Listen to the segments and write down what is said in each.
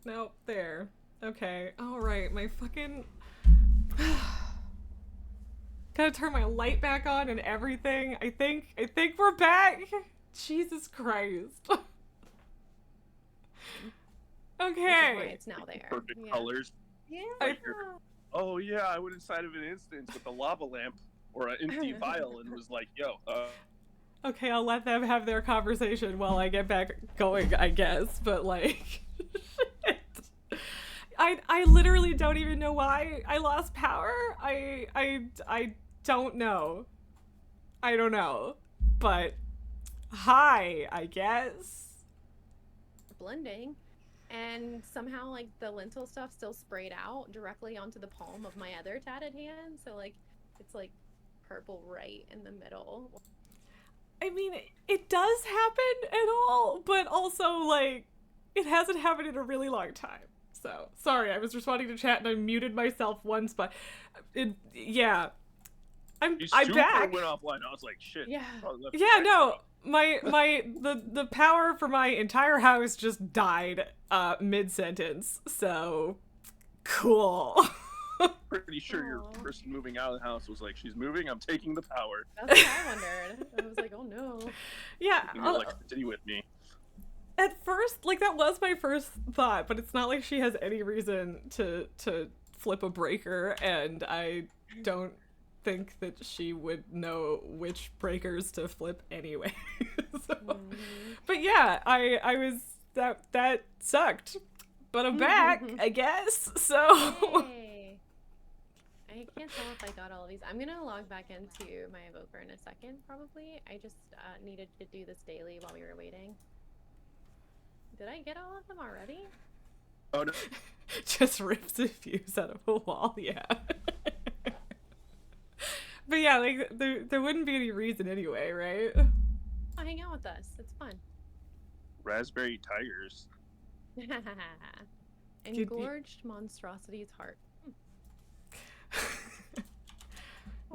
Nope, there. Okay, alright, my fucking... Gotta turn my light back on and everything. I think we're back! Jesus Christ. Okay. Which is why it's now there. Perfect colors. Yeah. Oh yeah, I went inside of an instance with a lava lamp or an empty vial and was like, yo, Okay, I'll let them have their conversation while I get back going, I guess. But like, shit. I literally don't even know why I lost power. I don't know. I don't know. But hi, I guess. Blending. And somehow, like, the lentil stuff still sprayed out directly onto the palm of my other tatted hand. So, like, it's, like, purple right in the middle. I mean, it does happen and all, but also, like, it hasn't happened in a really long time. So, sorry, I was responding to chat and I muted myself once, but, yeah. I'm back. Went offline. I was like, shit. Yeah. Yeah, no. The power for my entire house just died mid-sentence, so cool. Pretty sure your person moving out of the house was like, she's moving, I'm taking the power. That's what I wondered. I was like, oh no. Yeah. Taking electricity with me. At first, like, that was my first thought, but it's not like she has any reason to flip a breaker, and I don't think that she would know which breakers to flip anyway. So, but yeah, I was that sucked, but I'm back, I guess. So Yay. I can't tell if I got all of these. I'm gonna log back into my evoker in a second, probably. I just needed to do this daily while we were waiting. Did I get all of them already? Oh no. just rips a fuse out of a wall, yeah. But yeah, like, there wouldn't be any reason anyway, right? Oh, hang out with us. It's fun. Raspberry tigers. Engorged monstrosity's heart.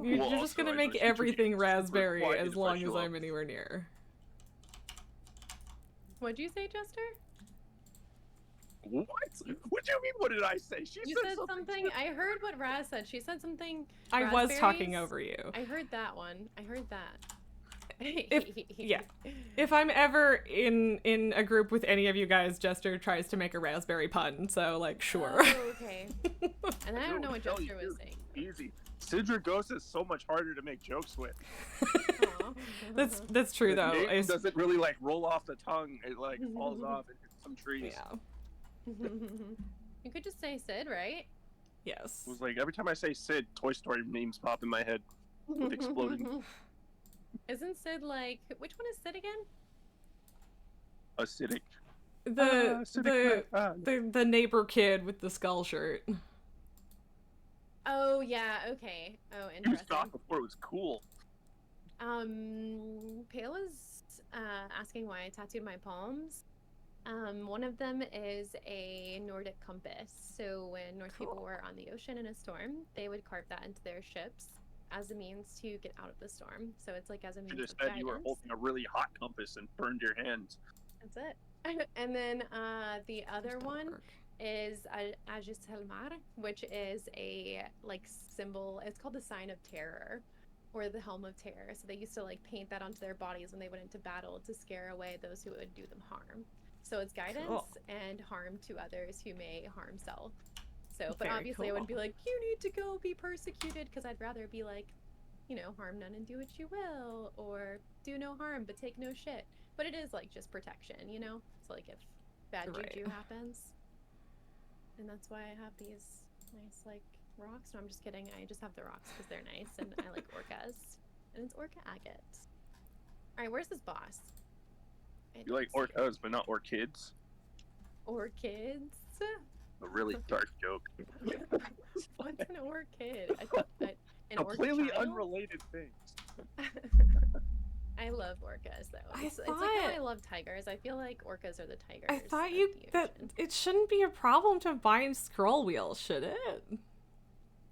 You're Well, just also, gonna I make was everything super raspberry quiet as long if I as show I'm up. anywhere near. What'd you say, Jester? What? What do you mean? What did I say? She You said something. I heard what Raz said. She said something. I was talking raspberries? over you. I heard that one. I heard that. Yeah. If I'm ever in a group with any of you guys, Jester tries to make a raspberry pun, so, like, sure. Oh, okay. And I don't know what Tell you, Jester was saying. Easy. Sidra is so much harder to make jokes with. Aw. That's true, The though. name doesn't really like roll off the tongue. It like falls off and hits some trees. Yeah. You could just say Sid, right? Yes. It was like every time I say Sid, Toy Story names pop in my head with exploding. Isn't Sid like, which one is Sid again? Acidic. The neighbor kid with the skull shirt. Oh yeah, okay. Oh, You interesting. thought before it was cool. Pale is asking why I tattooed my palms. One of them is a Nordic compass. So when Norse people were on the ocean in a storm, they would carve that into their ships as a means to get out of the storm. So it's like as a You means just of said guidance. you were holding a really hot compass and burned your hands. That's it. And then the other one is Aegis Helmar, which is a like symbol. It's called the sign of terror, or the helm of terror. So they used to like paint that onto their bodies when they went into battle to scare away those who would do them harm. So it's guidance and harm to others who may harm self. So, but Very obviously I cool. wouldn't be like, you need to go be persecuted, because I'd rather be like, you know, harm none and do what you will, or do no harm but take no shit. But it is like just protection, you know? So like if bad juju happens. And that's why I have these nice like rocks. No, I'm just kidding. I just have the rocks because they're nice and I like orcas. And it's orca agate. Alright, where's this boss? You like orcas, but not orchids. Orchids? A really dark joke. What's an orchid? I thought that an Completely orchid. unrelated things. I love orcas though. I It's like how I thought- love tigers. I feel like orcas are the tigers. I thought of you the that ocean. it shouldn't be a problem to bind scroll wheels, should it?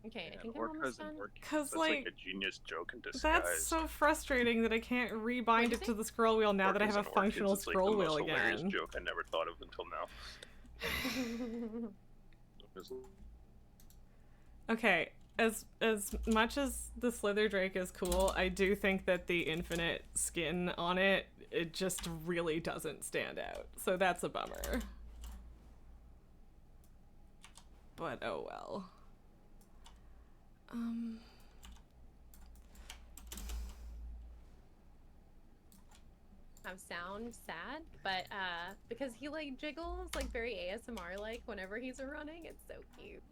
Okay, Yeah, I think I'm almost orcas done. and orchids. 'Cause, That's like like, a genius joke in disguise. That's so frustrating that I can't rebind What'd it you to the scroll wheel now that I Orcas have a and orchids, functional it's like scroll the wheel most hilarious again. joke I never thought of until now. Okay, as much as the Slither Drake is cool, I do think that the infinite skin on it just really doesn't stand out. So that's a bummer. But oh well. Sound sad, but because he like jiggles like very ASMR like whenever he's running, it's so cute.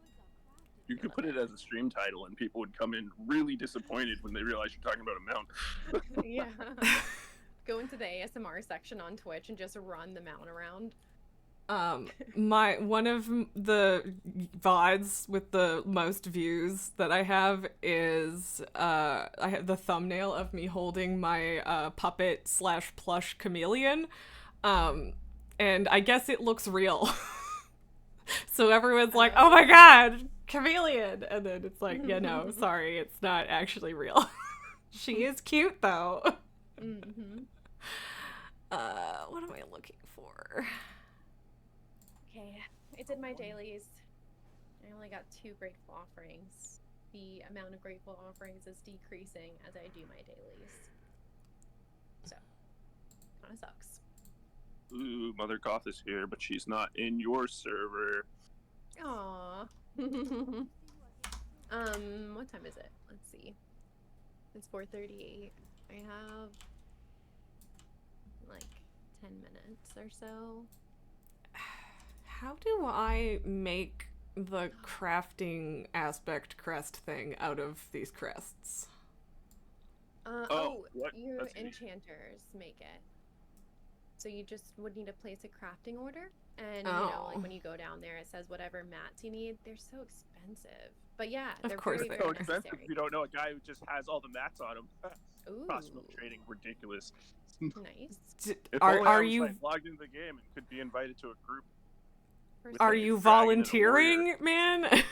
You could put it as a stream title, and people would come in really disappointed when they realize you're talking about a mount. Yeah. Go into the ASMR section on Twitch and just run the mount around. One of the VODs with the most views that I have is I have the thumbnail of me holding my puppet / plush chameleon, and I guess it looks real. So everyone's like, "Oh my god, chameleon!" And then it's like, "Yeah, no, sorry, it's not actually real." She is cute though. Mm-hmm. What am I looking for? Okay, I did my dailies. I only got 2 grateful offerings. The amount of grateful offerings is decreasing as I do my dailies. So, kind of sucks. Ooh, Mother Goth is here, but she's not in your server. Aww. What time is it? Let's see. It's 4:38. I have like 10 minutes or so. How do I make the crafting aspect crest thing out of these crests? What? You That's easy. enchanters make it. So you just would need to place a crafting order, and you know, like when you go down there, it says whatever mats you need. They're so expensive, but yeah, Of they're course very, they very So expensive necessary. if you don't know a guy who just has all the mats on him. Ooh, Crossbow trading, ridiculous. nice. If Are only I are was, you like, logged into the game and could be invited to a group? are like, you a dragon and a volunteering, man?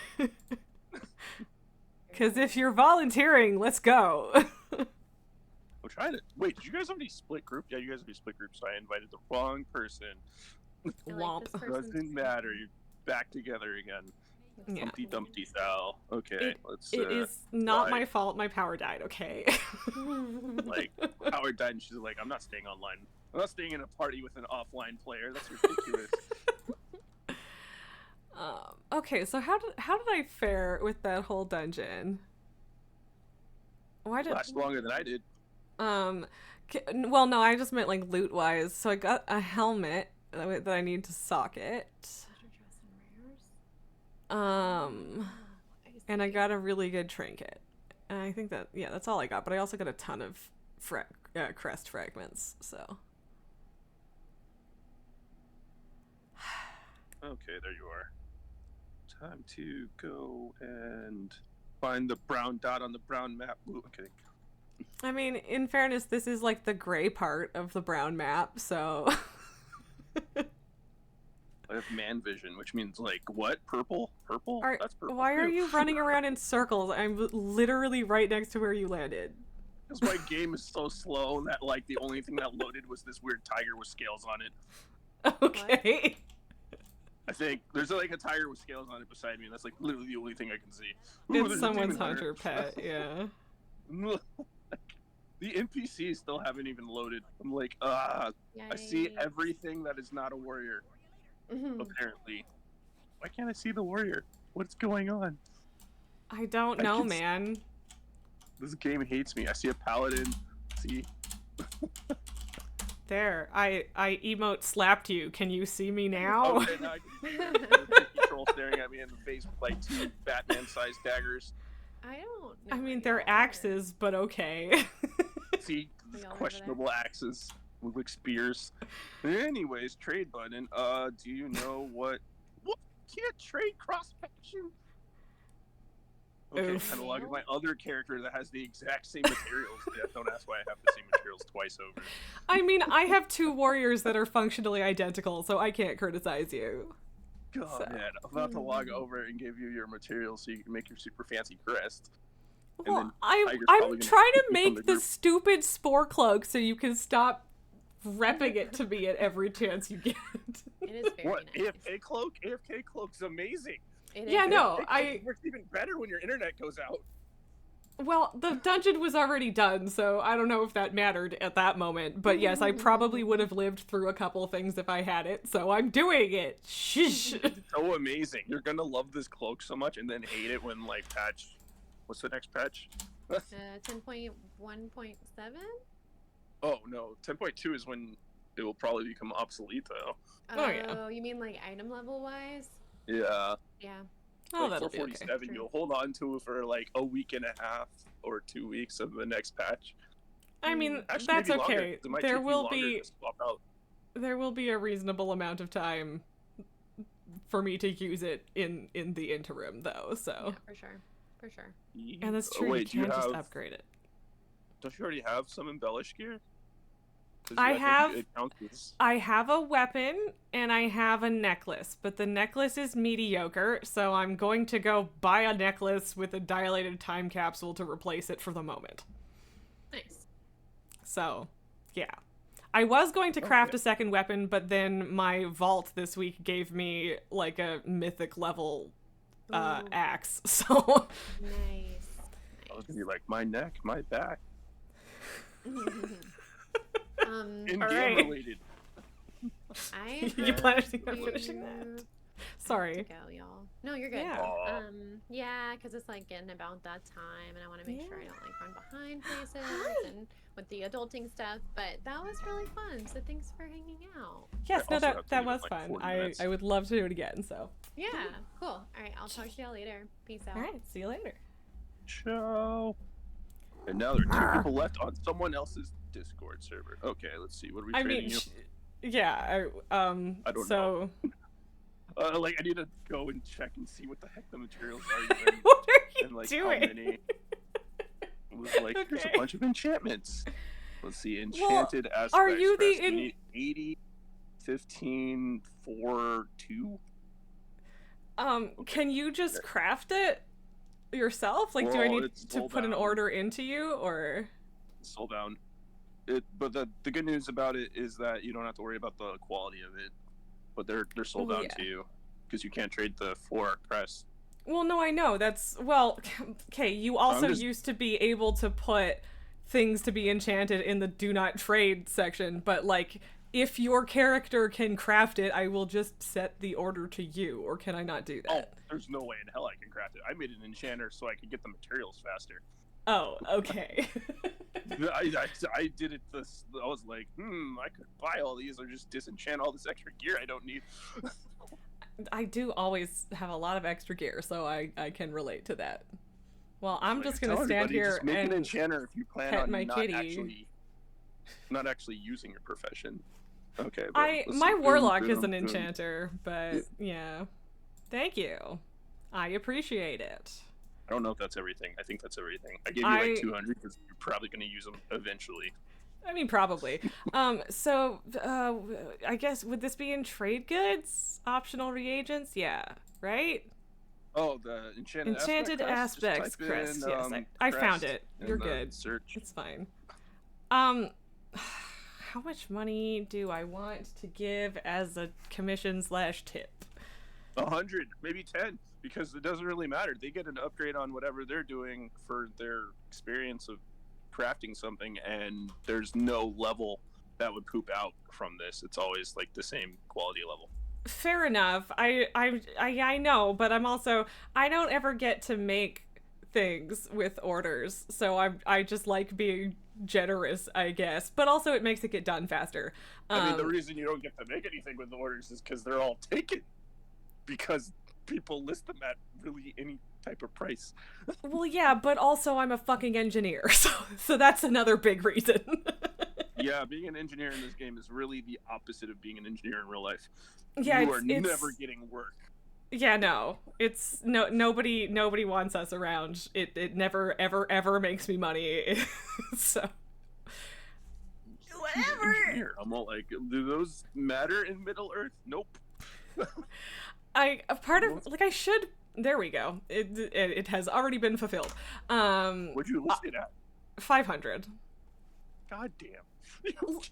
Because if you're volunteering, let's go. I'm trying to. Wait, did you guys already split group? Yeah, you guys already split group, so I invited the wrong person. I like Womp. this person's Doesn't matter. You're back together again. Yeah. Humpty Dumpty style. Okay, let's. It is not fly. my fault my power died, okay? Like, Howard died, and she's like, "I'm not staying online. I'm not staying in a party with an offline player. That's ridiculous." Okay, so how did I fare with that whole dungeon? Why did Lasted longer than I did. well, no, I just meant like loot wise. So I got a helmet that I need to socket. And I got a really good trinket. And I think that, yeah, that's all I got. But I also got a ton of crest fragments, so. Okay, there you are. Time to go and find the brown dot on the brown map. Ooh, okay. I mean, in fairness, this is like the gray part of the brown map, so. I have man vision, which means like what? Purple? Purple? That's purple. Why are too. you running around in circles? I'm literally right next to where you landed. Because my game is so slow that like the only thing that loaded was this weird tiger with scales on it. Okay. I think there's like a tiger with scales on it beside me, and that's like literally the only thing I can see. Ooh, It's there's a someone's demon hunter hunter. pet, yeah. The NPCs still haven't even loaded. I'm like, I see Yikes. everything that is not a warrior, Mhm. apparently. Why can't I see the warrior? What's going on? I don't I know, can man. This game hates me. I see a paladin. See? There, I emote slapped you. Can you see me now? Okay, now I can see the troll staring at me in the face with like 2 Batman-sized daggers. I don't know. I mean, what they're you are. axes, but okay. See? We all over Questionable axes. Look like spears. Anyways, trade button. Do you know what? What? Can't trade cross faction? Okay, Oof. kind of like my other character that has the exact same materials. Yeah, don't ask why I have the same materials twice over. I mean, I have 2 warriors that are functionally identical, so I can't criticize you. God, So. man, I'm about to log over and give you your materials so you can make your super fancy crest. And Well, then I'm Tiger's probably I'm gonna trying to kick me from make the the group. stupid spore cloak so you can stop repping it to me at every chance you get. It is very What nice. AFK cloak? AFK cloak's amazing. It Yeah, is no, It works even better when your internet goes out. Well, the dungeon was already done, so I don't know if that mattered at that moment. But yes, I probably would have lived through a couple of things if I had it, so I'm doing it. Shh. So amazing. You're gonna love this cloak so much and then hate it when like patch. What's the next patch? 10.1.7. Oh no, 10.2 is when it will probably become obsolete though. Oh, yeah. You mean like item level wise? Yeah. Yeah. Oh, Like that'll be okay. 447, you'll hold on to it for like a week and a half or 2 weeks of the next patch. I mean, Actually, that's maybe longer. okay. It might There take you will longer be to swap out. there will be a reasonable amount of time for me to use it in the interim, though. So. Yeah, for sure. For sure. And that's Oh, true. wait, you do can't just have- upgrade it. Don't you already have some embellished gear? 'Cause I think have- it counts as- I have a weapon and I have a necklace, but the necklace is mediocre, so I'm going to go buy a necklace with a dilated time capsule to replace it for the moment. Nice. So, yeah. I was going to craft a second weapon, but then my vault this week gave me like a mythic level Ooh. axe. So, Nice. I was gonna be like, my neck, my back. In-game Alright. related. I you have planning on to- finishing that? I have to Sorry. go, y'all. No, you're good. Yeah. Aw. Yeah, because it's like getting about that time, and I want to make sure I don't like run behind places and with the adulting stuff. But that was really fun. So thanks for hanging out. Yes, I no, also have to that leave in, was like, fun. 40 I minutes. would love to do it again, so. Yeah, cool. All right, I'll talk to y'all later. Peace out. Alright, see you later. Ciao. And now there are 2 people left on someone else's Discord server. Okay, let's see. What are we I trading mean, you? yeah, I don't so... Like, I need to go and check and see what the heck the materials are even, what are you and like doing? how many. It was like, here's Okay. a bunch of enchantments. Let's see, enchanted aspects. are you the crest. We need 80, 15, 4, 2. Can you just craft it yourself? Like, do I Well, need it's to sold put an out. order into you, or? Sold down. But the good news about it is that you don't have to worry about the quality of it. But they're sold Well, out yeah. to you because you can't trade the 4 crest. Well, no, I know. That's, well, okay, you also just- used to be able to put things to be enchanted in the do not trade section, but, like, if your character can craft it, I will just set the order to you, or can I not do Oh, that? there's no way in hell I can craft it. I made an enchanter so I could get the materials faster. Oh, okay. I did it this. I was like, I could buy all these or just disenchant all this extra gear I don't need. I do always have a lot of extra gear, so I can relate to that. Well, I'm just gonna Tell stand everybody, here just make and an enchanter if you plan pet on my not actually using your profession. Okay. well, my let's see. warlock Boom, is an boom, boom. enchanter, but yeah. Thank you. I appreciate it. I don't know if that's everything. I think that's everything. I gave you I- like 200 because you're probably going to use them eventually. I mean, probably. So, I guess, would this be in trade goods? Optional reagents? Yeah, right? Oh, the Enchanted aspects crest. Yes, I found it. You're good. Search. It's fine. How much money do I want to give as a commission/tip? 100, maybe 10, because it doesn't really matter. They get an upgrade on whatever they're doing for their experience of crafting something, and there's no level that would poop out from this. It's always like the same quality level. Fair enough. I know, but I'm also, I don't ever get to make things with orders, so I just like being generous, I guess. But also it makes it get done faster. I mean, the reason you don't get to make anything with the orders is because they're all taken. Because people list them at really any type of price. Well, yeah, but also I'm a fucking engineer, so that's another big reason. Yeah, being an engineer in this game is really the opposite of being an engineer in real life. Yeah, you are it's never getting work. Yeah, no. It's nobody wants us around. It never ever makes me money. So whatever. Engineer. I'm all like, do those matter in Middle Earth? Nope. A part of, like, I should, there we go. It has already been fulfilled. What'd you list it at? 500. God damn.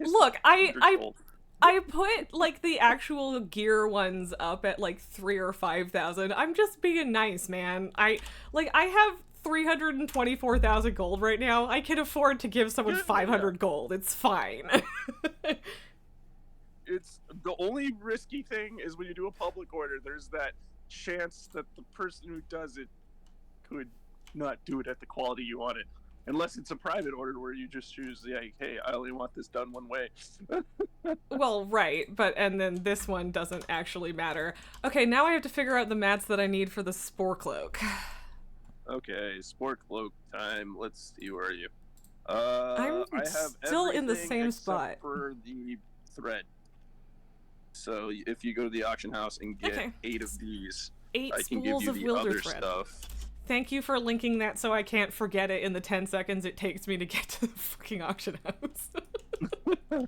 Look, 100 gold. I put like the actual gear ones up at like 3 or 5,000. I'm just being nice, man. I have 324,000 gold right now. I can afford to give someone 500 gold. It's fine. It's the only risky thing is when you do a public order. There's that chance that the person who does it could not do it at the quality you want it, unless it's a private order where you just choose, like, hey, I only want this done one way. Well, right, and then this one doesn't actually matter. Okay, now I have to figure out the mats that I need for the spore cloak. Okay, sport cloak time. Let's see, where are you? I'm I have still in the everything same except spot. for the thread. So if you go to the auction house and get 8 of these, 8 I can give spools you of the wilder other thread. stuff. Thank you for linking that so I can't forget it in the 10 seconds it takes me to get to the fucking auction house.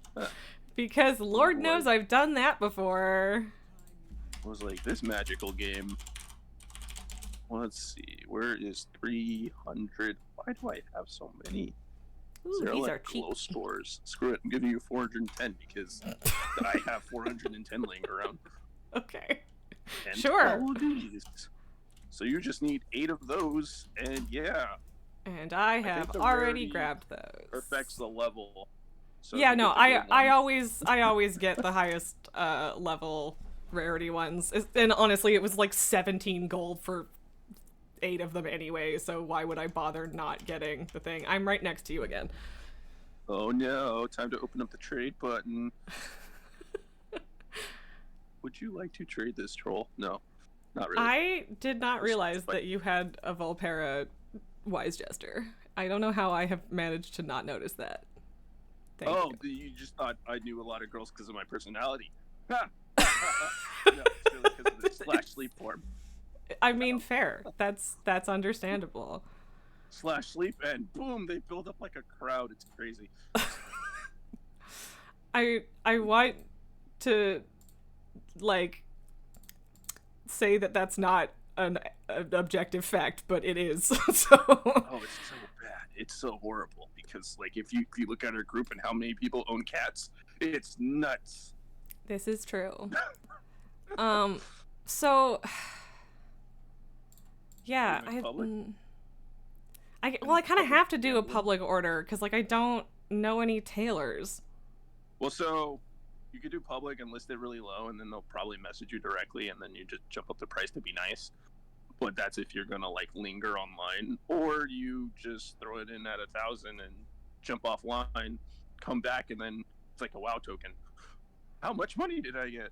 Because Lord knows I've done that before. I was like, this magical game. Let's see, where is 300? Why do I have so many? Ooh, They're these like are cheap. glow spores. Screw it, I'm giving you 410 because I have 410 laying around. Okay. And Sure. all of these. So you just need 8 of those, and yeah. And I have think the already rarity grabbed those. Affects the level. So if Yeah, you no, get the gold I always get the highest level rarity ones. And honestly, it was like 17 gold for 8 of them anyway, so why would I bother not getting the thing? I'm right next to you again. Oh no, time to open up the trade button. Would you like to trade this troll? No, not really. I did not realize that you had a Volpera Wise Jester. I don't know how I have managed to not notice that. Thank you. You just thought I knew a lot of girls because of my personality. Ha! No, it's really because of the slash sleep form. I mean, fair. That's understandable. Slash sleep and boom, they build up like a crowd. It's crazy. I want to like say that that's not an objective fact, but it is. So. Oh, it's so bad. It's so horrible because like if you look at our group and how many people own cats, it's nuts. This is true. So yeah, I kind of have to do a public order because like I don't know any tailors. Well, so you could do public and list it really low, and then they'll probably message you directly, and then you just jump up the price to be nice. But that's if you're gonna like linger online, or you just throw it in at 1,000 and jump offline, come back, and then it's like a WoW token. How much money did I get?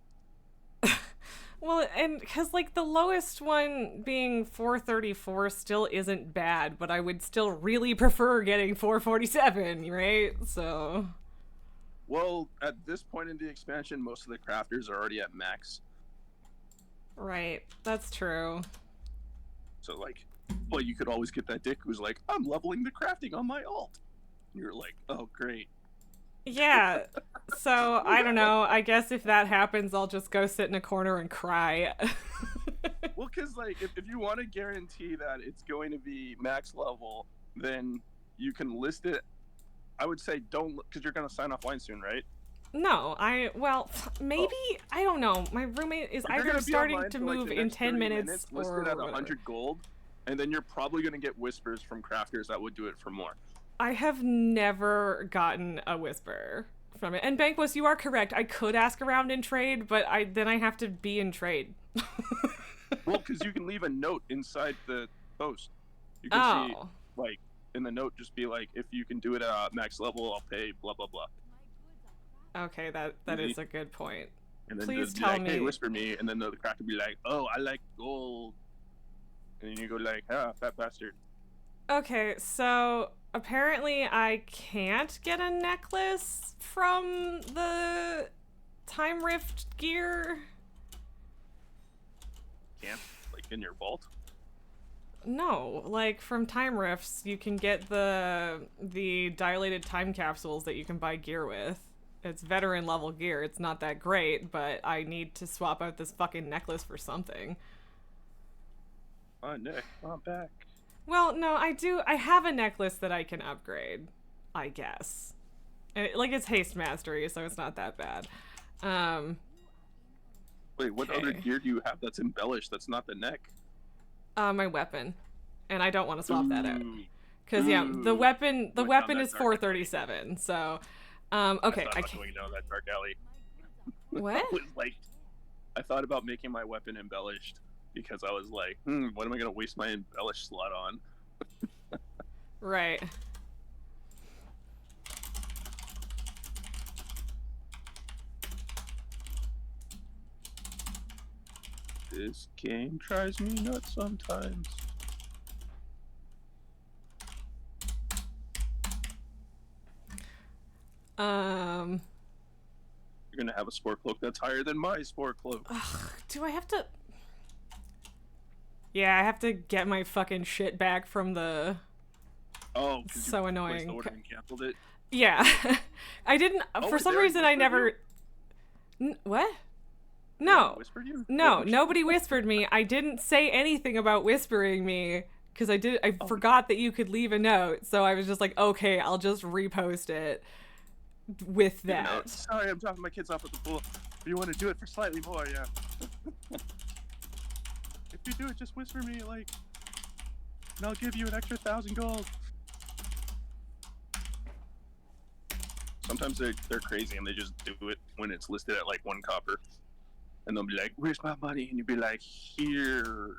Well, and because like the lowest one being 434 still isn't bad, but I would still really prefer getting 447, right? So. Well, at this point in the expansion, most of the crafters are already at max. Right, that's true. So like, well, you could always get that dick who's like, I'm leveling the crafting on my alt. And you're like, oh great. Yeah, so I don't know. I guess if that happens, I'll just go sit in a corner and cry. Well, because like, if you want to guarantee that it's going to be max level, then you can list it. I would say don't, because you're going to sign offline soon, right? No, maybe, I don't know. My roommate is either starting to move in 10 minutes or listed at whatever. 100 gold, and then you're probably going to get whispers from crafters that would do it for more. I have never gotten a whisper from it. And Bankwist, you are correct. I could ask around in trade, but then I have to be in trade. Well, because you can leave a note inside the post. You can see, like, in the note, just be like, if you can do it at max level, I'll pay blah, blah, blah. Okay, that is a good point. And then Please just tell be like, me. hey, whisper me, and then the crafter will be like, oh, I like gold. And then you go like, ah, fat bastard. Okay, so apparently I can't get a necklace from the Time Rift gear. Can't? Like in your vault? No, like from Time Rifts, you can get the dilated time capsules that you can buy gear with. It's veteran level gear. It's not that great, but I need to swap out this fucking necklace for something. Oh, Nick, I'm back. Well, no, I have a necklace that I can upgrade, I guess. Like, it's haste mastery, so it's not that bad. Wait, what other gear do you have that's embellished? That's not the neck. My weapon, and I don't want to swap that out. Ooh. Because yeah, the weapon Went down weapon that is dark 437. So, okay, I I thought about can't. going down that dark alley. What? I was like, I thought about making my weapon embellished because I was like, what am I gonna waste my embellished slot on? Right. This game drives me nuts sometimes. You're gonna have a sport cloak that's higher than my sport cloak. Do I have to? Yeah, I have to get my fucking shit back from the. Oh, so you annoying. placed the order and canceled it. Yeah, I didn't. Oh, for wait, some they reason, I whispered never. What? They No, whispered you? no, Oh, nobody whispered me. I didn't say anything about whispering me because I forgot that you could leave a note. So I was just like, okay, I'll just repost it with You know, that. sorry, I'm dropping my kids off at the pool. But you want to do it for slightly more, yeah. If you do it, just whisper me, like, and I'll give you an extra 1,000 gold. Sometimes they're crazy and they just do it when it's listed at like 1 copper. And they'll be like, where's my money? And you'll be like, here.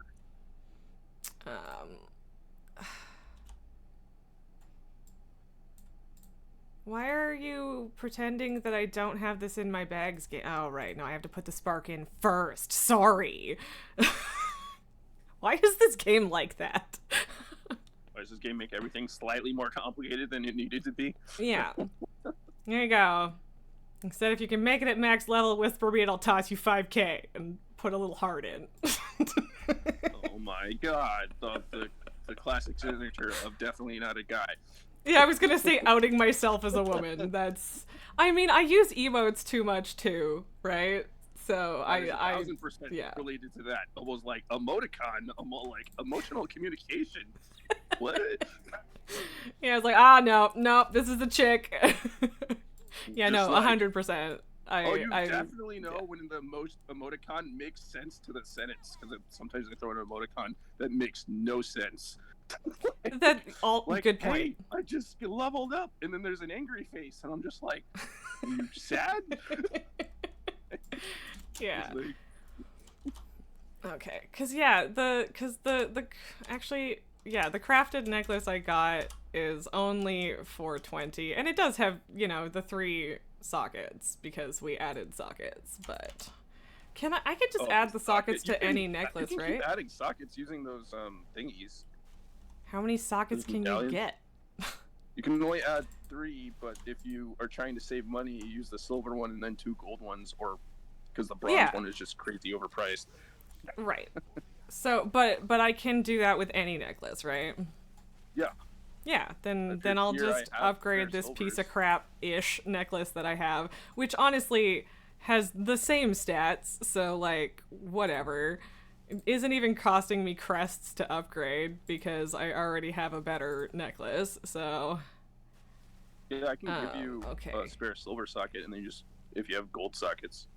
Why are you pretending that I don't have this in my bags? Oh, right. No, I have to put the spark in first. Sorry. Why is this game like that? Why does this game make everything slightly more complicated than it needed to be? Yeah. There you go. Instead, if you can make it at max level, whisper me and I'll toss you 5k and put a little heart in. Oh my god. The classic signature of definitely not a guy. Yeah, I was gonna say outing myself as a woman. That's... I mean, I use emotes too much too, right? So That is I 1,000% yeah. related to that. Almost like emoticon, like emotional communication. What? Yeah, I was like, no, this is the chick. Yeah, Just no, like, 100%. you I definitely know when the emoticon makes sense to the sentence, because sometimes they throw an emoticon that makes no sense. that all Like, good point. hey, I just leveled up, and then there's an angry face, and I'm just like, you sad? Yeah. It's like, Okay, actually, yeah, the crafted necklace I got is only 420, and it does have, the 3 sockets because we added sockets, but I could just add the sockets to any necklace, you can right? keep adding sockets using those thingies. How many sockets Those can you medallions? get? You can only add 3, but if you are trying to save money, you use the silver one and then 2 gold ones, or because the bronze one is just crazy overpriced. Right. So, but I can do that with any necklace, right? Yeah. Yeah, then That's I'll your just gear. I have upgrade their this piece of silvers. crap-ish necklace that I have, which honestly has the same stats, so like, whatever. It isn't even costing me crests to upgrade because I already have a better necklace, so... Yeah, I can give you okay. a spare silver socket, and then if you have gold sockets.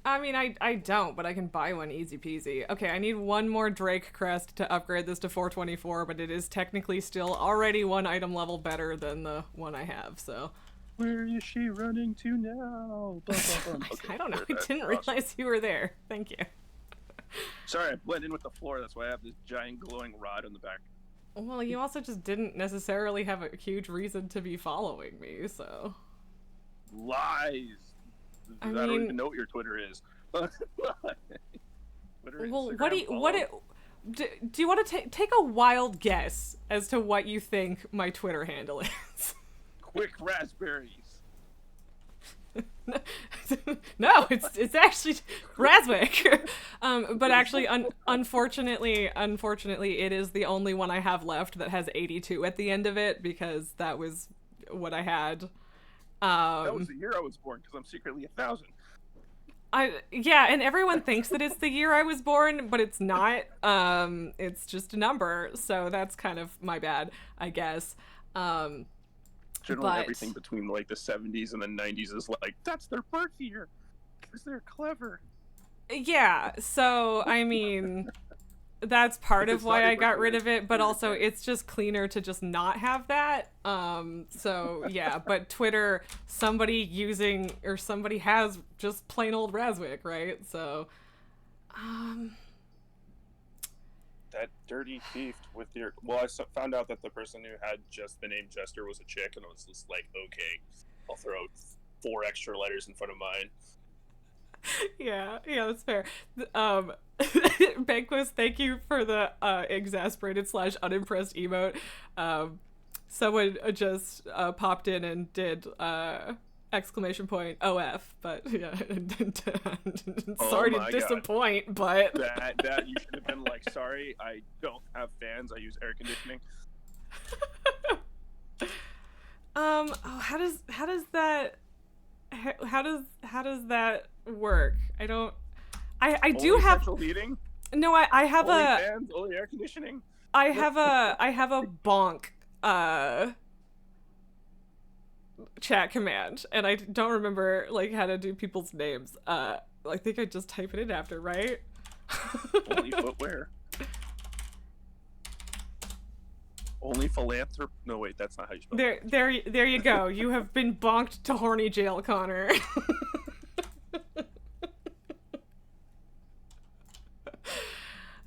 I mean, I don't, but I can buy one easy peasy. Okay, I need one more Drake crest to upgrade this to 424, but it is technically still already 1 item level better than the one I have, so... Where is she running to now? Bum, bum, bum. Okay, I don't know, I that's didn't awesome. realize you were there. Thank you. Sorry, I blend in with the floor. That's why I have this giant glowing rod on the back. Well, you also just didn't necessarily have a huge reason to be following me, so... Lies. I don't mean- even know what your Twitter is. Twitter, Well, Instagram, do you want to take a wild guess as to what you think my Twitter handle is? Quick raspberries. No, it's actually Razwick. But actually, unfortunately, it is the only one I have left that has 82 at the end of it because that was what I had. That was the year I was born because I'm secretly 1,000. Yeah, and everyone thinks that it's the year I was born, but it's not. It's just a number, so that's kind of my bad, I guess. Generally, But- everything between like the 70s and the 90s is like, that's their birth year because they're clever. Yeah, so I mean, that's part If of it's why not I your got birthday, rid of it, but you're also okay. it's just cleaner to just not have that. So yeah, but Twitter, somebody has just plain old Razwick, right? So, That dirty thief with your. Well, found out that the person who had just the name Jester was a chick, and I was just like, okay, I'll throw 4 extra letters in front of mine. yeah, that's fair. Banquist, thank you for the exasperated / unimpressed emote. Someone just popped in and did !OF, but yeah, sorry to my God. disappoint, but That you should have been like, sorry, I don't have fans. I use air conditioning. how does that work? I don't. I do Only have central heating. no. I have Only a fans. Only air conditioning. I have a bonk chat command, and I don't remember like how to do people's names. I think I just type it in after, right? Only footwear. Only philanthrop. No, wait, that's not how you spell it. There you go. You have been bonked to horny jail, Connor.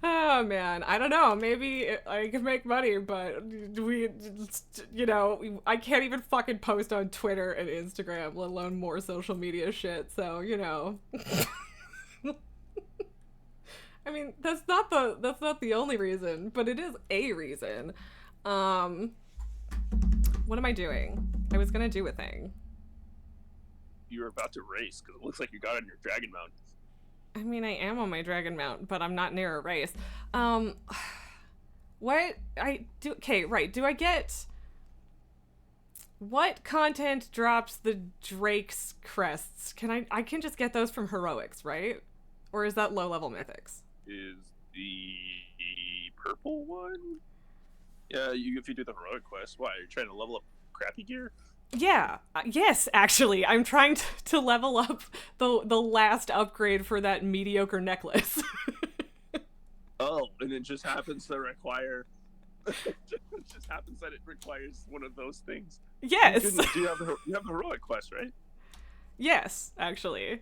Oh man, I don't know. Maybe I can make money, but I can't even fucking post on Twitter and Instagram, let alone more social media shit. So I mean, that's not the only reason, but it is a reason. What am I doing? I was gonna do a thing. You were about to race because it looks like you got on your dragon mount. I mean, I am on my dragon mount, but I'm not near a race. What I do? Okay, right. Do I get what content drops the Drake's crests? I can just get those from heroics, right? Or is that low level mythics? Is the purple one? Yeah, if you do the heroic quest, why are you trying to level up crappy gear? Yeah. Yes, actually, I'm trying to level up the last upgrade for that mediocre necklace. Oh, and it just happens to require. It just happens that it requires one of those things. Yes. You have the heroic quest, right? Yes, actually.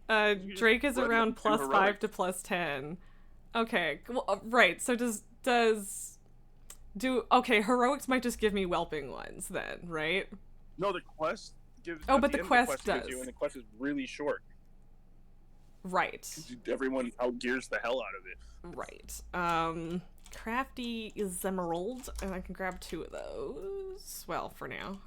You Drake is run around them plus through 5 heroic. to plus 10. Okay, well, right. So okay, heroics might just give me whelping ones then, right? No, the quest gives. Oh, at but the the end, quest gives does. you, and the quest is really short. Right. Everyone outgears the hell out of it. Right. Crafty is emerald, and I can grab 2 of those. Well, for now.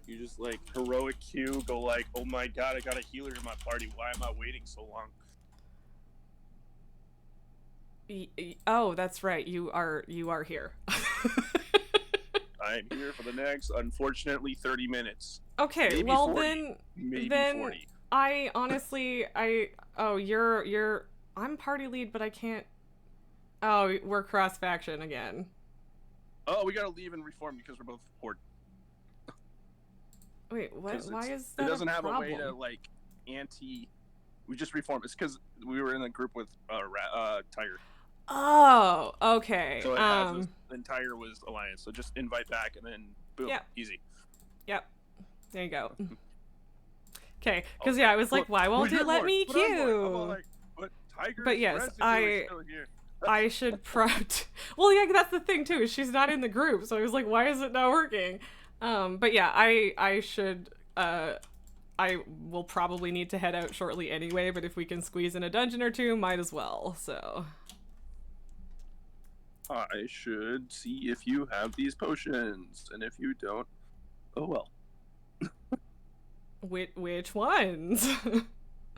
You just like heroic Q, go like, oh my god, I got a healer in my party. Why am I waiting so long? Oh, that's right. You are here. I'm here for the next, unfortunately, 30 minutes. Okay, Maybe well 40. Maybe then 40. I honestly I'm party lead, but I can't. Oh, we're cross faction again. Oh, we gotta leave and reform because we're both horde. Wait, what? 'Cause Why is that it doesn't a have problem? a way to like anti. We just reform. It's because we were in a group with Tiger, Oh, okay. so it has this, and Tiger was alliance. So just invite back and then boom, Yep. easy. Yep. There you go. Okay, because I was like, why won't it let me queue? But yes, I should well, yeah, that's the thing too. Is she's not in the group, so I was like, why is it not working? But yeah, I should. I will probably need to head out shortly anyway. But if we can squeeze in a dungeon or 2, might as well. So. I should see if you have these potions, and if you don't, oh well. Which ones?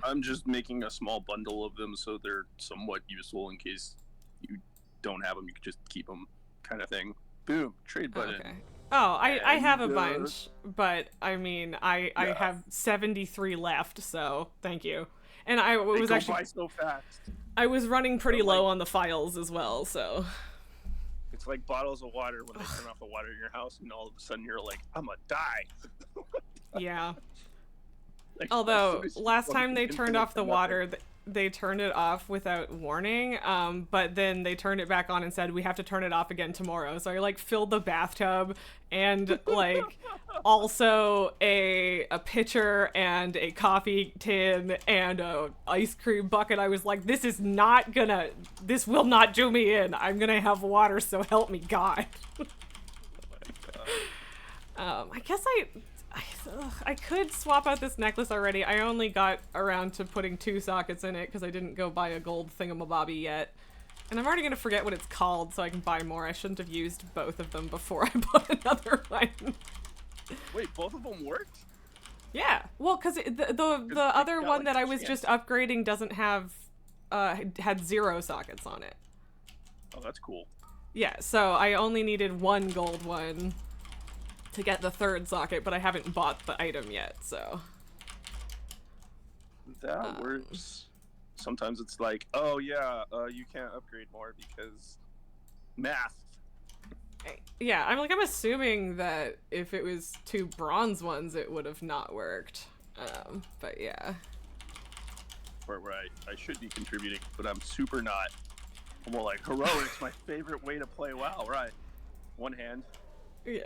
I'm just making a small bundle of them so they're somewhat useful in case you don't have them. You can just keep them, kind of thing. Boom, trade button. Okay. Oh, I have a And, bunch, but I mean, I have 73 left, so thank you. And I They was go actually by so fast. I was running pretty But, like- low on the files as well, so. It's It's like bottles of water when they turn off the water in your house, and all of a sudden you're like, I'm gonna die. Yeah. Like, Although as soon as you last plug time they it in, turned off the nothing. water, they turned it off without warning. But then they turned it back on and said we have to turn it off again tomorrow. So I like filled the bathtub and like also a pitcher and a coffee tin and a ice cream bucket. I was like, this will not do me in. I'm gonna have water, so help me God. I guess I could swap out this necklace already. I only got around to putting 2 sockets in it because I didn't go buy a gold thingamabobby yet. And I'm already going to forget what it's called so I can buy more. I shouldn't have used both of them before I bought another one. Wait, both of them worked? Yeah. Well, because the other one that I was just upgrading doesn't have, had 0 sockets on it. Oh, that's cool. Yeah, so I only needed 1 gold one to get the 3rd socket, but I haven't bought the item yet, so. That works. Sometimes it's like, oh yeah, you can't upgrade more because math. Yeah, I'm assuming that if it was 2 bronze ones, it would have not worked. But yeah. Where I should be contributing, but I'm super not. I'm more like, heroic's my favorite way to play WoW, right? One hand. Yeah,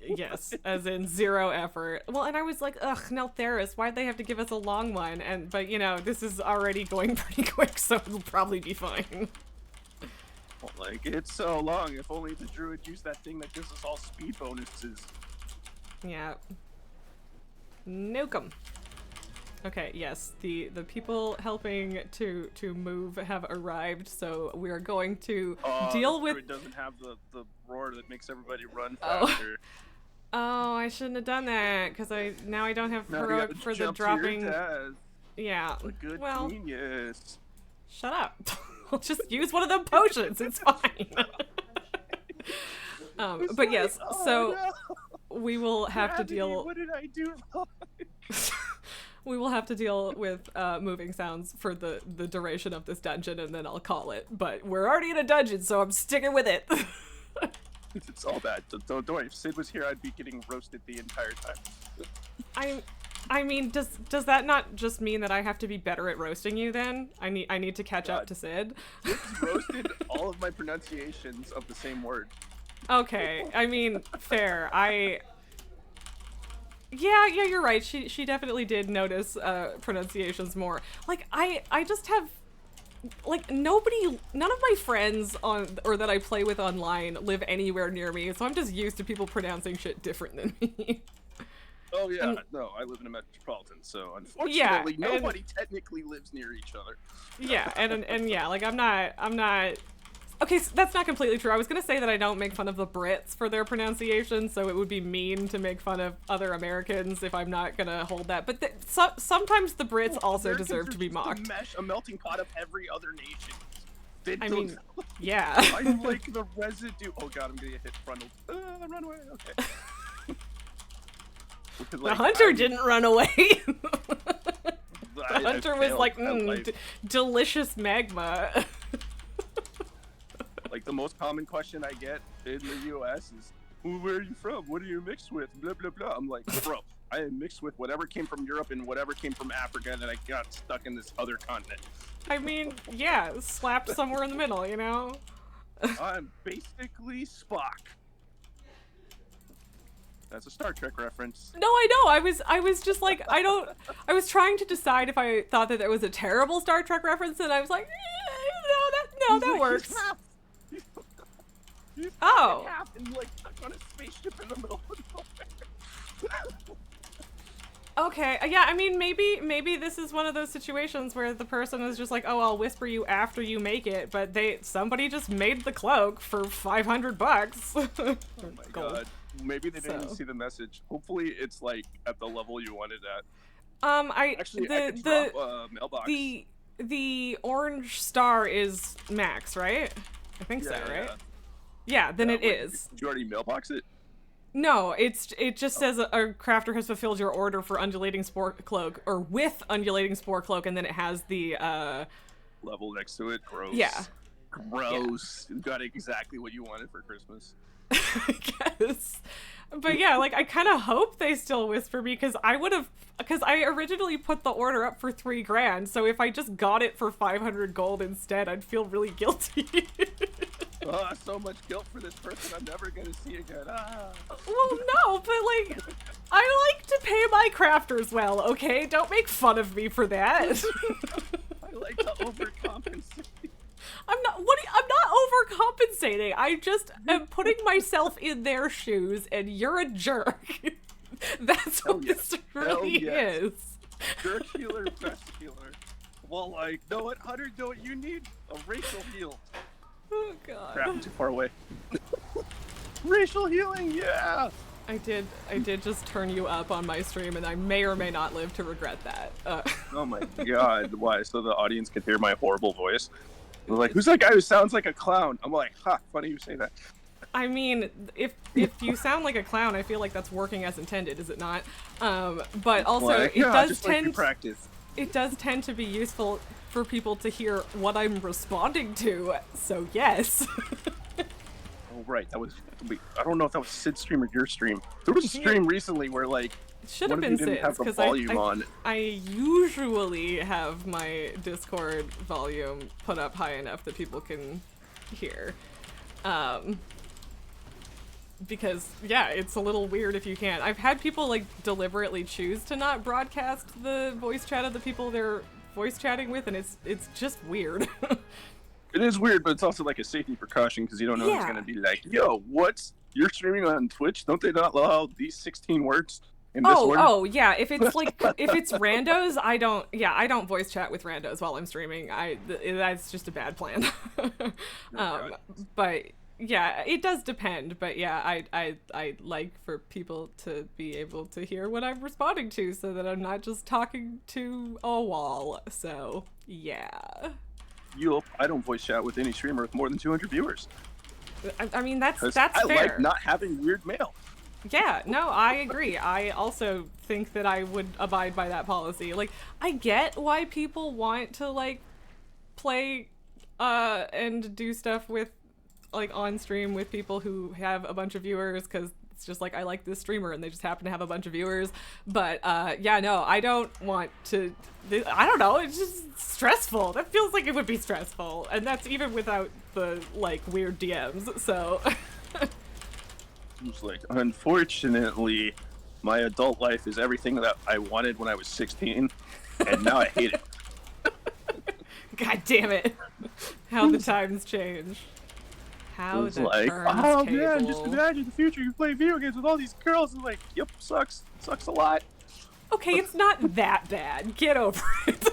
yes, as in 0 effort. Well, and I was like, ugh, Neltheris, why'd they have to give us a long one? But you know, this is already going pretty quick, so it'll probably be fine. Well, like, it's so long. If only the druid used that thing that gives us all speed bonuses. Yeah. Nuke 'em. Okay, yes, the people helping to move have arrived, so we are going to deal with. It doesn't have the roar that makes everybody run Oh. faster. Oh, I shouldn't have done that because now I don't have heroic for the dropping. Yeah. A good well, genius. shut up. I'll just use one of them potions. It's fine. But yes, so no. we will have to Gravity, deal. What did I do wrong? We will have to deal with moving sounds for the duration of this dungeon, and then I'll call it. But we're already in a dungeon, so I'm sticking with it. It's all bad. Don't worry. If Sid was here, I'd be getting roasted the entire time. I mean, does that not just mean that I have to be better at roasting you then? I need to catch up to Sid. Sid's roasted all of my pronunciations of the same word. Okay, I mean, fair. Yeah, you're right. She definitely did notice pronunciations more. Like I just have like none of my friends or that I play with online live anywhere near me, so I'm just used to people pronouncing shit different than me. Oh yeah, no, I live in a metropolitan, so unfortunately nobody technically lives near each other. Yeah, and yeah, like I'm not. Okay, so that's not completely true. I was gonna say that I don't make fun of the Brits for their pronunciation, so it would be mean to make fun of other Americans if I'm not gonna hold that. But sometimes the Brits also Americans deserve to be mocked. A melting pot of every other nation. I mean, yeah. I'm like the residue. Oh god, I'm gonna get hit frontal. Run away. Okay. Because, The hunter didn't run away. The I hunter was failed like, at life. delicious magma. Like the most common question I get in the U.S. is, well, "Where are you from? What are you mixed with?" Blah blah blah. I'm like, bro, I am mixed with whatever came from Europe and whatever came from Africa, and then I got stuck in this other continent. I mean, yeah, slapped somewhere in the middle, you know? I'm basically Spock. That's a Star Trek reference. No, I know. I was just like, I was trying to decide if I thought that was a terrible Star Trek reference, and I was like, that works. He's Oh. half and like stuck on a spaceship in the middle of nowhere. Okay, yeah, I mean, maybe this is one of those situations where the person is just like, oh, I'll whisper you after you make it, but somebody just made the cloak for $500. Oh my god. Maybe they didn't even see the message. Hopefully it's like at the level you wanted at. I could drop a mailbox. The orange star is max, right? I think so, right? Yeah, then it is. Did you already mailbox it? No, it just says a crafter has fulfilled your order for undulating spore cloak, or with undulating spore cloak, and then it has the level next to it. Gross. Yeah. Gross. You got exactly what you wanted for Christmas. I guess. But yeah, like, I kind of hope they still whisper me, because I originally put the order up for $3,000, so if I just got it for 500 gold instead, I'd feel really guilty. Oh, so much guilt for this person I'm never gonna see again. Ah. Well, no, but like, I like to pay my crafters well, okay? Don't make fun of me for that. I like to overcompensate. I'm not overcompensating. I just am putting myself in their shoes, and you're a jerk. That's what this really is. Jerk healer, best healer. Well, like, know what, Hunter? Know what you need? A racial heal. Oh god. Crap, I'm too far away. Racial healing, yeah. I did just turn you up on my stream, and I may or may not live to regret that. Oh my god, why? So the audience could hear my horrible voice. They're like, who's that guy who sounds like a clown? I'm like, ha, funny you say that. I mean, if you sound like a clown, I feel like that's working as intended, is it not? But also, like, it does just tend like practice. It does tend to be useful for people to hear what I'm responding to. So yes. Oh right, that was. I don't know if that was Sid's stream or your stream. There was a stream recently where like It should have one of been you didn't have Sid's, the because volume on. I usually have my Discord volume put up high enough that people can hear. Because, yeah, it's a little weird if you can't. I've had people, like, deliberately choose to not broadcast the voice chat of the people they're voice chatting with, and it's just weird. It is weird, but it's also like a safety precaution because you don't know who's gonna be like, yo, what's you're streaming on Twitch? Don't they not allow these 16 words in this order? Oh, yeah. If it's like, if it's randos, I don't voice chat with randos while I'm streaming. That's just a bad plan. But yeah, it does depend. But yeah, I like for people to be able to hear what I'm responding to, so that I'm not just talking to a wall. So yeah. I don't voice chat with any streamer with more than 200 viewers. I mean, that's fair. I like not having weird mail. Yeah, no, I agree. I also think that I would abide by that policy. Like, I get why people want to, like, play and do stuff with, like, on stream with people who have a bunch of viewers, because it's just like, I like this streamer and they just happen to have a bunch of viewers. But yeah, no, I don't want to. I don't know, it's just stressful. That feels like it would be stressful, and that's even without the, like, weird DMs. So It's like, unfortunately, my adult life is everything that I wanted when I was 16, and now I hate it. God damn it. How the times change. How It's the like, turns man, just imagine the future. You play video games with all these girls. And like, yep, sucks a lot. Okay, it's not that bad. Get over it.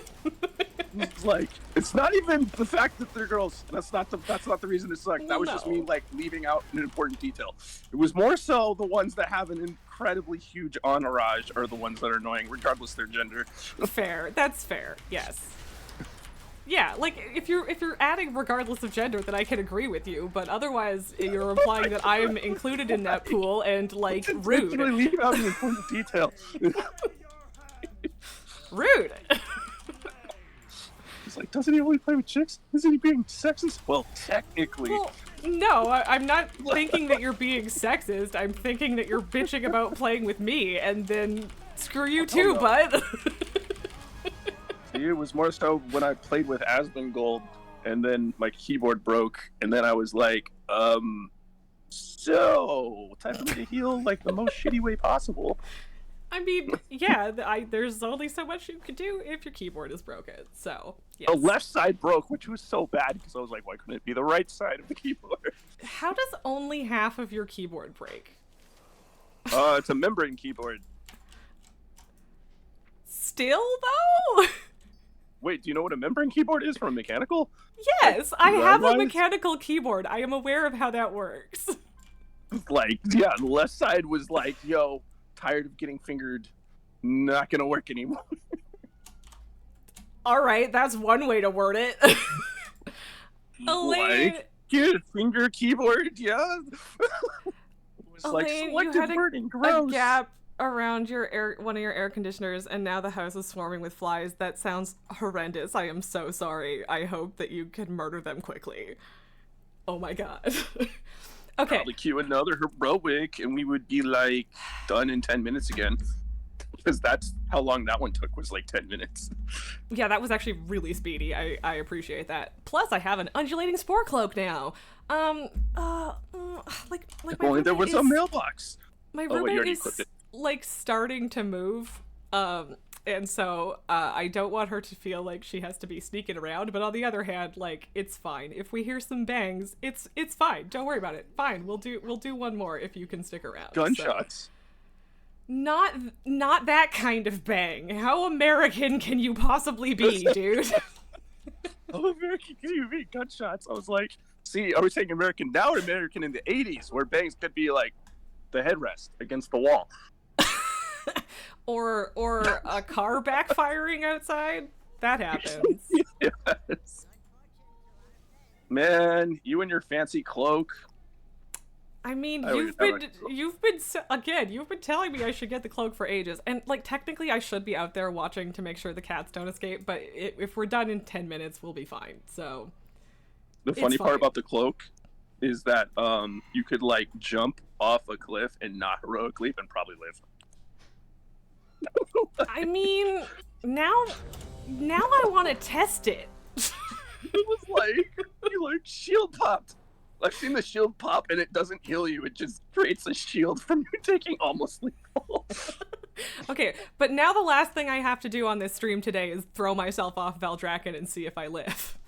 It's like, it's not even the fact that they're girls. That's not the reason it sucked. That was just me like leaving out an important detail. It was more so the ones that have an incredibly huge entourage are the ones that are annoying, regardless of their gender. Fair. That's fair. Yes. Yeah, like if you're adding regardless of gender, then I can agree with you. But otherwise, you're implying that I'm included in that pool and like rude. Leave out an important detail. Rude. It's like, doesn't he only play with chicks? Isn't he being sexist? Well, technically. Well, no, I'm not thinking that you're being sexist. I'm thinking that you're bitching about playing with me, and then screw you too, bud. See, it was more so when I played with Asmongold, and then my keyboard broke, and then I was like, so, time for me to heal like the most shitty way possible. I mean, yeah, there's only so much you could do if your keyboard is broken, so, yes. The left side broke, which was so bad, because I was like, why couldn't it be the right side of the keyboard? How does only half of your keyboard break? It's a membrane keyboard. Still, though? Wait, do you know what a membrane keyboard is from a mechanical? Yes, I have a mechanical keyboard. I am aware of how that works. Like, yeah, the left side was like, yo, tired of getting fingered, not gonna work anymore. All right, that's one way to word it. Elaine, like, get a finger keyboard, yeah. It was Elaine, like selective wording, gross. A gap around one of your air conditioners, and now the house is swarming with flies. That sounds horrendous. I am so sorry. I hope that you can murder them quickly. Oh my god. Okay. Probably cue another heroic, and we would be like done in 10 minutes again. Because that's how long that one took, was like 10 minutes. Yeah, that was actually really speedy. I appreciate that. Plus, I have an undulating spore cloak now. Like If only there was a mailbox. My Oh, wait, you roommate already is equipped it. like starting to move, and so I don't want her to feel like she has to be sneaking around. But on the other hand, like, it's fine if we hear some bangs. It's fine. Don't worry about it. Fine, we'll do one more if you can stick around. Gunshots. So. Not that kind of bang. How American can you possibly be, dude? How American can you be? Gunshots. I was like, see, are we saying American now or American in the 80s, where bangs could be like the headrest against the wall? or a car backfiring outside? That happens. Yes. Man, you and your fancy cloak. I mean, I you've been telling me I should get the cloak for ages, and like technically I should be out there watching to make sure the cats don't escape. But if we're done in 10 minutes, we'll be fine. So The funny part about the cloak is that you could like jump off a cliff and not heroic leap and probably live. I mean, now I want to test it. It was like you like shield popped. I've seen the shield pop and it doesn't heal you. It just creates a shield from you taking almost lethal. Okay, but now the last thing I have to do on this stream today is throw myself off Valdrakken and see if I live.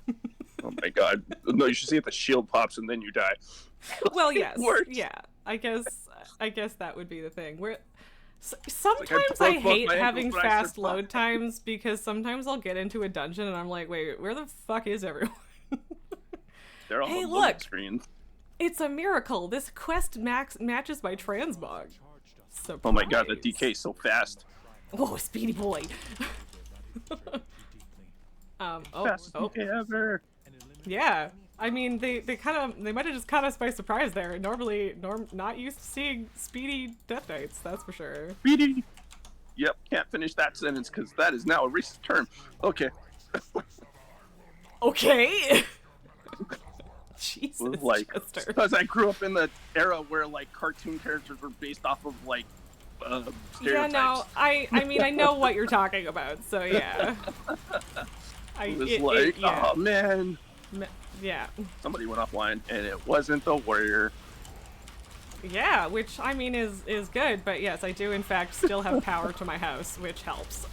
Oh my god. No, you should see if the shield pops and then you die. Well, yes. Works. Yeah. I guess that would be the thing. Sometimes broke I both hate my having ankles when I fast survived. load times because sometimes I'll get into a dungeon and I'm like, wait, where the fuck is everyone? They're all Hey, on look. loading screens. It's a miracle. This quest matches my transmog. Surprise. Oh my god, the DK is so fast. Oh, speedy boy. Fastest DK ever. Yeah. I mean, they might have just caught us by surprise there. Normally, not used to seeing speedy death knights, that's for sure. Speedy. Yep, can't finish that sentence because that is now a racist term. Okay. Okay. Jesus, It was like, Chester. because I grew up in the era where like cartoon characters were based off of like Yeah, stereotypes. no, I mean, I know what you're talking about, so yeah. It was like, yeah. oh man, Yeah. somebody went offline and it wasn't the warrior. Yeah, which I mean is good, but yes, I do in fact still have power to my house, which helps.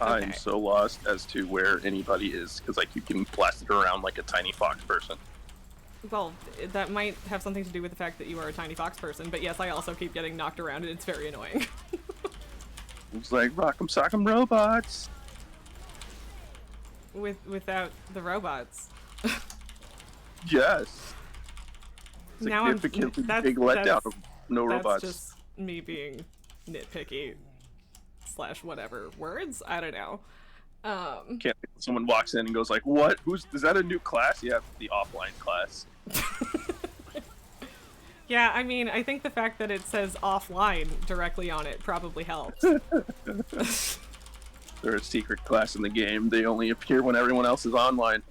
I'm Okay. so lost as to where anybody is because I keep getting blasted around like a tiny fox person. Well, that might have something to do with the fact that you are a tiny fox person, but yes, I also keep getting knocked around and it's very annoying. It's like rock'em sock'em robots. Without the robots. Yes. Now I'm Significantly that's- big letdown that's- of no That's robots. just me being nitpicky / whatever words. I don't know. Can't think of someone walks in and goes like, "What? Is that a new class?" Yeah, the offline class. Yeah, I mean, I think the fact that it says offline directly on it probably helps. They're a secret class in the game. They only appear when everyone else is online.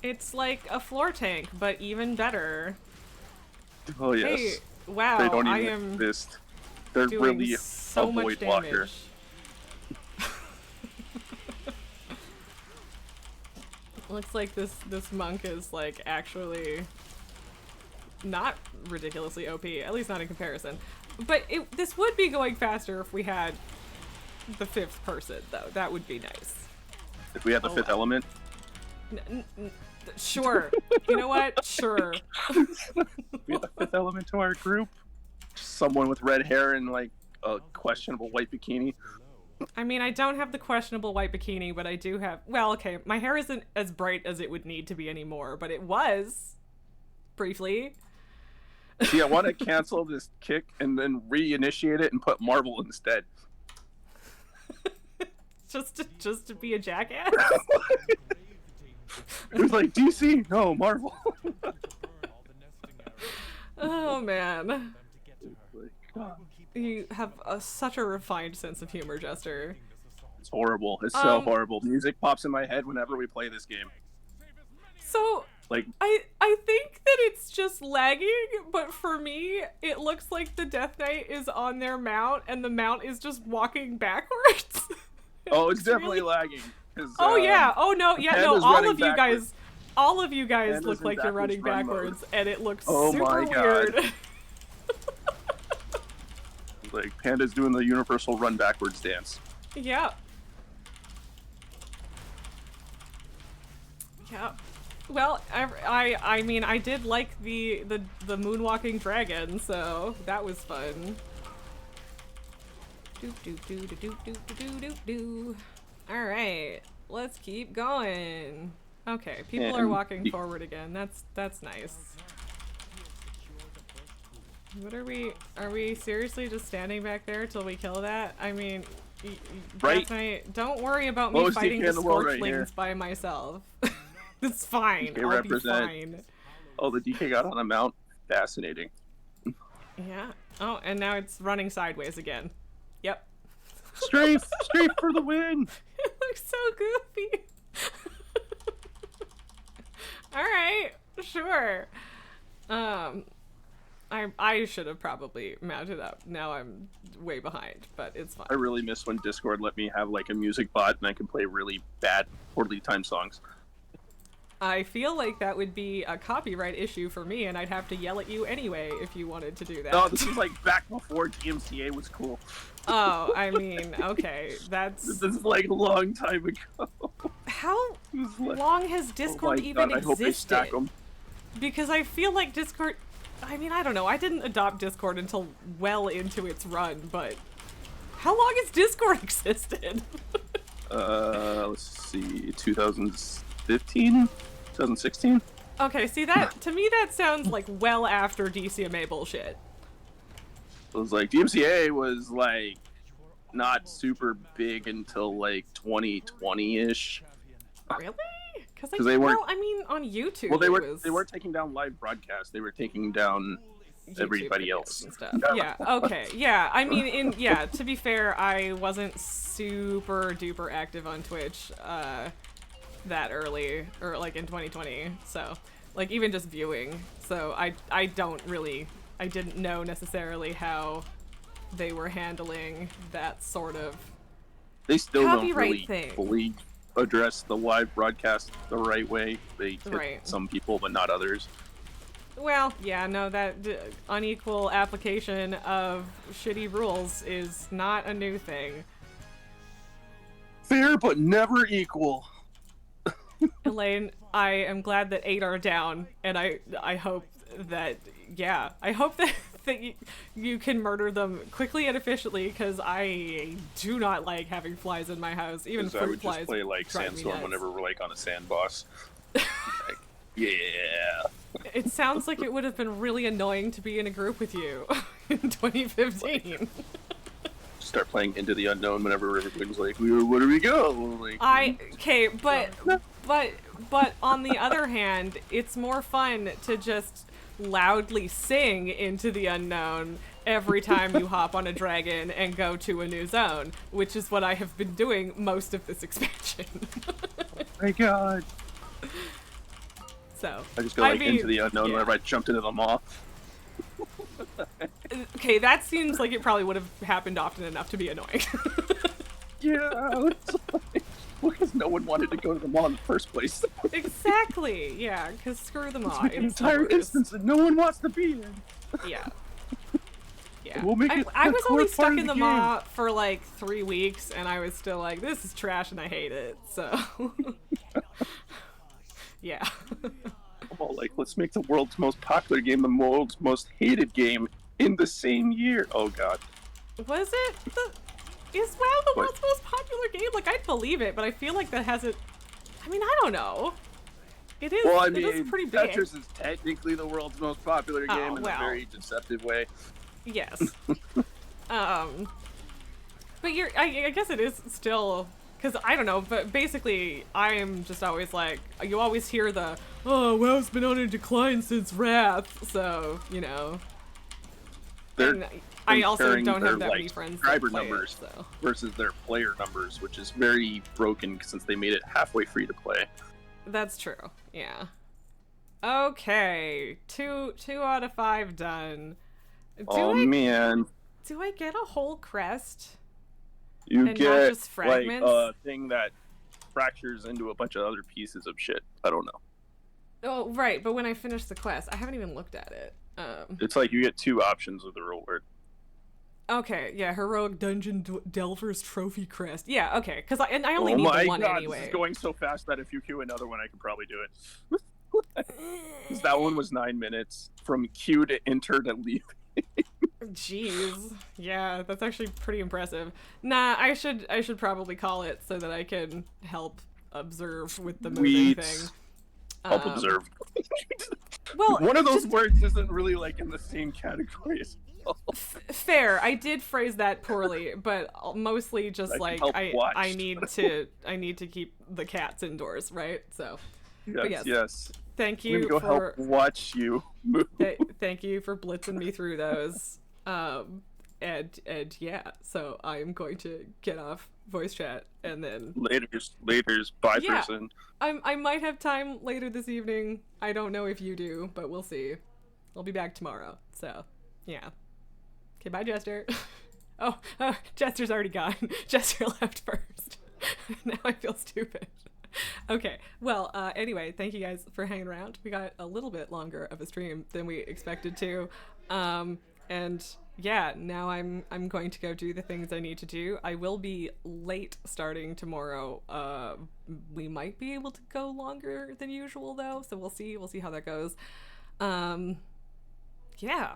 It's like a floor tank, but even better. Oh yes. Hey, wow, They don't I even am exist. They're doing really so a much void damage. walker. Looks like this monk is like actually not ridiculously OP, at least not in comparison. But this would be going faster if we had the 5th person, though. That would be nice. If we had the Oh, fifth well. element, Sure. You know what? Sure. we had the fifth element to our group. Someone with red hair and like a questionable white bikini. I mean, I don't have the questionable white bikini, but I do have... Well, okay, my hair isn't as bright as it would need to be anymore, but it was, briefly. See, I want to cancel this kick and then reinitiate it and put Marvel instead. just to be a jackass? It was like, DC, no, Marvel. Oh, man. You have such a refined sense of humor, Jester. It's horrible. It's so horrible. Music pops in my head whenever we play this game. So Like, I think that it's just lagging, but for me, it looks like the Death Knight is on their mount, and the mount is just walking backwards. oh, it's definitely lagging. Oh yeah. Oh no. Yeah. No. Panda's All of you guys Panda's look in like you're running run mode. backwards, and it looks Oh super my God. weird. Like, Panda's doing the universal run backwards dance. Yeah. Yeah. Well, I mean, I did like the moonwalking dragon, so that was fun. Doop doop doop doop doop doop doop doop. All right, let's keep going. Okay, people are walking forward again. That's nice. What are we seriously just standing back there till we kill that? I mean, Right. don't worry about me Lowest fighting DK the in the world right Scorchlings here. by myself. It's fine. DK I'll represent. be fine. Oh, the DK got on a mount. Fascinating. Yeah. Oh, and now it's running sideways again. Yep. Strafe for the win. It looks so goofy. All right, sure. I should have probably mounted up. Now I'm way behind, but it's fine. I really miss when Discord let me have like a music bot and I can play really bad, poorly timed songs. I feel like that would be a copyright issue for me, and I'd have to yell at you anyway if you wanted to do that. No, this is like back before DMCA was cool. Oh, I mean, okay, that's... This is like a long time ago. How Like, long has Discord oh my even God, I hope they stack existed? 'em. Because I feel like Discord... I mean, I don't know. I didn't adopt Discord until well into its run, but... How long has Discord existed? Let's see, 2015? 2016? Okay, see that, to me that sounds like well after DCMA bullshit. It was like, DMCA was like not super big until like 2020-ish. Really? 'Cause they weren't- well, I mean, on YouTube Well, it they weren't taking down live broadcasts. They were taking down YouTube everybody videos else. and stuff. Yeah, okay. Yeah, I mean, to be fair, I wasn't super duper active on Twitch that early, or like in 2020, so like even just viewing. So I didn't know necessarily how they were handling that sort of They still don't copyright really thing. fully address the live broadcast the right way. They hit Right. some people, but not others. Well, yeah, no, that unequal application of shitty rules is not a new thing. Fair, but never equal. Elaine, I am glad that 8 are down, and I hope that, yeah, I hope that you can murder them quickly and efficiently, because I do not like having flies in my house, even Because I fruit would flies. just play like drive me Sandstorm nuts. whenever we're like on a sand boss. Like, yeah. It sounds like it would have been really annoying to be in a group with you in 2015. Start playing Into the Unknown whenever everybody's like, where do we go? Like, Okay, but on the other hand, it's more fun to just loudly sing Into the Unknown every time you hop on a dragon and go to a new zone, which is what I have been doing most of this expansion. my God. So I just go like Into the Unknown yeah. whenever I jumped into the maw. Okay, that seems like it probably would have happened often enough to be annoying. Yeah, it's like, because no one wanted to go to the mall in the first place. Exactly, yeah, because screw them all. It's an entire instance that no one wants to be in. Yeah. Yeah. We'll make it I a was core only part stuck of in the the game. maw for like 3 weeks, and I was still like, this is trash and I hate it, so. Yeah. Well, like, let's make the world's most popular game the world's most hated game in the same year. Oh, God. Was it? Is WoW the What? world's most popular game? Like, I'd believe it, but I feel like that hasn't. I mean, I don't know. It is. Well, I it is mean, pretty big. Tetris is technically the world's most popular Oh, game in well. a very deceptive way. Yes. But I guess it is still, because I don't know, but basically I am just always like, you always hear the, oh, WoW's been on a decline since Wrath, so, you know. they're And I also comparing don't their, have that like, many friends that subscriber play numbers it, so. versus their player numbers, which is very broken since they made it halfway free to play. That's true. Yeah. Okay. Two out of 5 done. Man, Do I get a whole crest? you and not get just fragments? like a thing that fractures into a bunch of other pieces of shit. I don't know. Oh, right. But when I finish the quest, I haven't even looked at it. It's like you get 2 options with the reward. Okay. Yeah. Heroic Dungeon Delver's Trophy Crest. Yeah. Okay. Because I only Oh need my the one god, anyway. this is going so fast that if you queue another one, I could probably do it. 'Cause that one was 9 minutes from queue to enter to leave. Jeez. Yeah, that's actually pretty impressive. Nah, I should probably call it so that I can help observe with the moving thing. Help observe. Well, one of those just words isn't really like in the same category as well. fair. I did phrase that poorly, but mostly just Like, like help watch. I need to keep the cats indoors, right? So, Yes, yes. thank I'm gonna you go for help watch you move. thank you for blitzing me through those. And yeah, so I'm going to get off voice chat and then Laters, bye, Yeah. person. I might have time later this evening. I don't know if you do, but we'll see. I'll be back tomorrow. So, yeah. Okay, bye, Jester. oh, Jester's already gone. Jester left first. Now I feel stupid. Okay, well, anyway, thank you guys for hanging around. We got a little bit longer of a stream than we expected to. And yeah, now I'm going to go do the things I need to do. I will be late starting tomorrow. We might be able to go longer than usual though, so we'll see. We'll see how that goes. Yeah.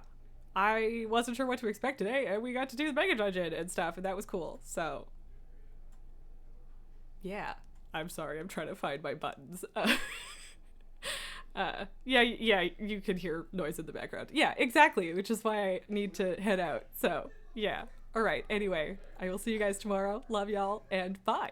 I wasn't sure what to expect today, and we got to do the Mega Dungeon and stuff, and that was cool. So yeah. I'm sorry, I'm trying to find my buttons. Yeah, you can hear noise in the background. Yeah, exactly, which is why I need to head out. So, yeah. All right, anyway, I will see you guys tomorrow. Love y'all, and bye.